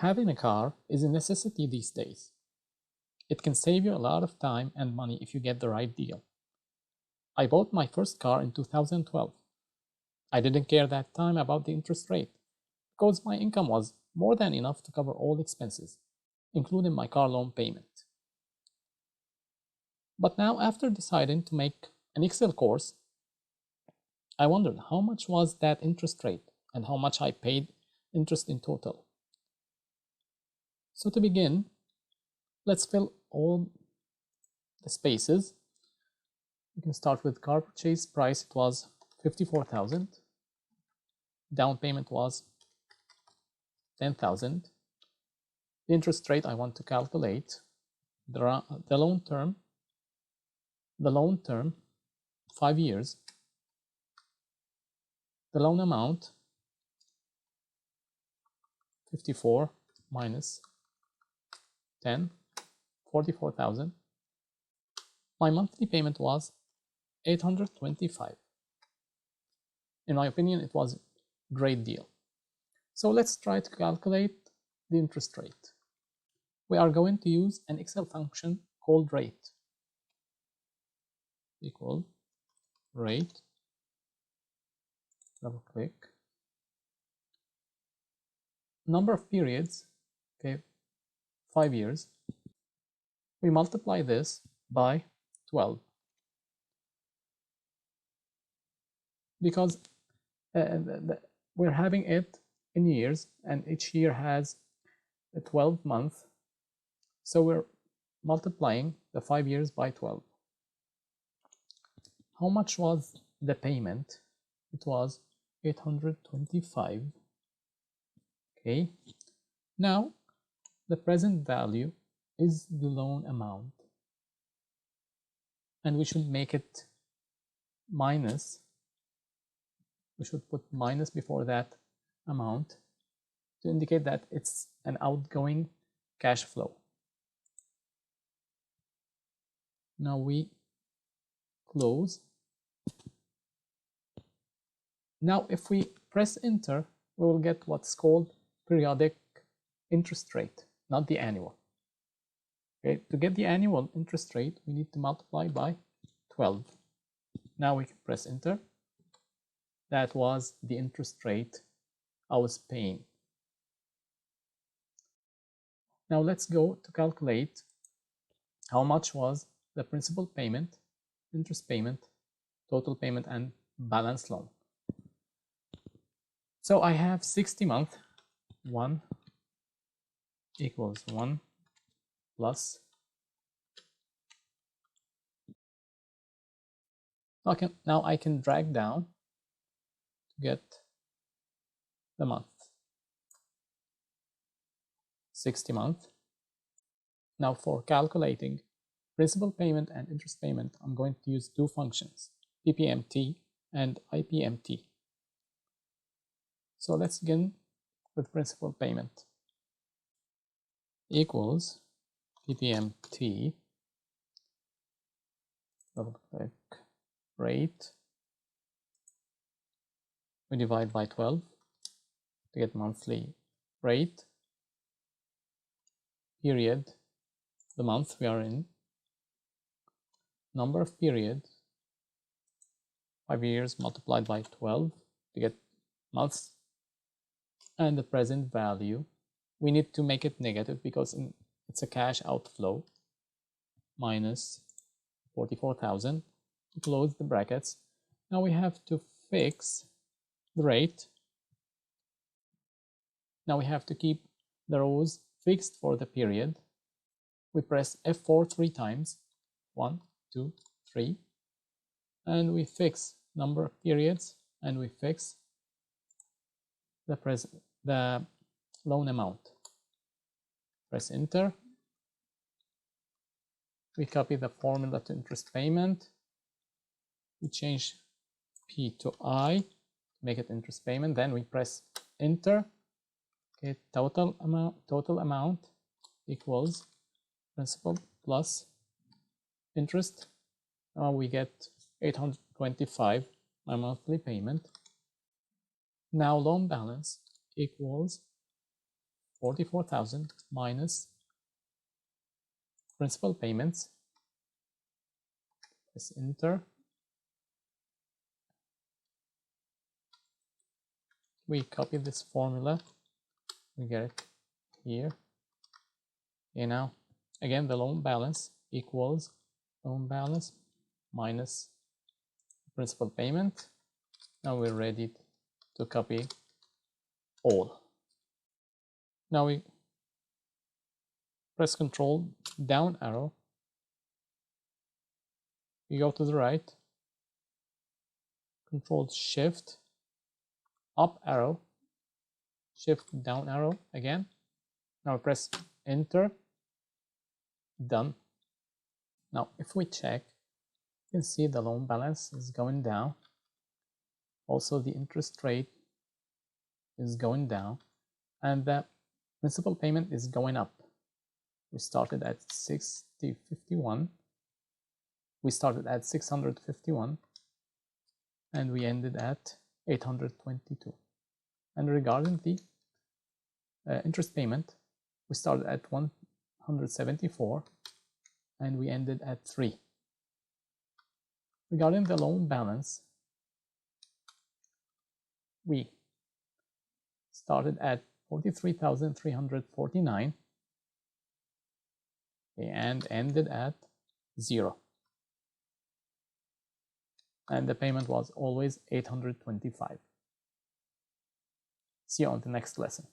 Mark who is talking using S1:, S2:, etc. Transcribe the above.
S1: Having a car is a necessity these days. It can save you a lot of time and money if you get the right deal. I bought my first car in 2012. I didn't care that time about the interest rate because my income was more than enough to cover all expenses, including my car loan payment. But now, after deciding to make an Excel course, I wondered how much was that interest rate and how much I paid interest in total. So to begin, let's fill all the spaces. We can start with car purchase price. It was $54,000. Down payment was $10,000. The interest rate I want to calculate. The loan term 5 years. The loan amount 54 minus 10, 44,000. My monthly payment was $825. In my opinion, it was a great deal. So let's try to calculate the interest rate. We are going to use an Excel function called rate. Equal rate, double click, number of periods, okay, 5 years. We multiply this by 12 because we're having it in years and each year has a 12 month, so we're multiplying the 5 years by 12. How much was the payment? It was $825. Okay, now the present value is the loan amount, and we should make it minus. We should put minus before that amount to indicate that it's an outgoing cash flow. Now we close. Now if we press enter, we will get what's called periodic interest rate, not the annual. Okay, to get the annual interest rate, we need to multiply by 12. Now we can press enter. That was the interest rate I was paying. Now let's go to calculate how much was the principal payment, interest payment, total payment, and balance loan. So I have 60 months. 1 equals 1 plus. Now I can drag down to get the month. 60 months. Now for calculating principal payment and interest payment, I'm going to use two functions, PPMT and IPMT. So let's begin with principal payment. Equals PPMT, double click, rate. We divide by 12 to get monthly rate, period, the month we are in, number of periods, 5 years multiplied by 12 to get months, and the present value. We need to make it negative because it's a cash outflow, minus 44,000. Close the brackets. Now we have to fix the rate. Now we have to keep the rows fixed for the period. We press F4 3 times, 1, 2, 3, and we fix number of periods, and we fix the loan amount. Press enter. We copy the formula to interest payment. We change P to I to make it interest payment. Then we press enter. Okay, total amount equals principal plus interest. Now we get 825, my monthly payment. Now loan balance equals 44,000 minus principal payments. Press enter. We copy this formula, we get it here. Okay, now again the loan balance equals loan balance minus principal payment. Now we're ready to copy all. Now we press Control down arrow, we go to the right, Control Shift up arrow, Shift down arrow again. Now press enter. Done. Now if we check, you can see the loan balance is going down. Also the interest rate is going down, and the principal payment is going up. We started at 651. We started at 651 and we ended at 822. And regarding the interest payment, we started at 174 and we ended at 3. Regarding the loan balance, we started at 43,349 and ended at 0. And the payment was always 825. See you on the next lesson.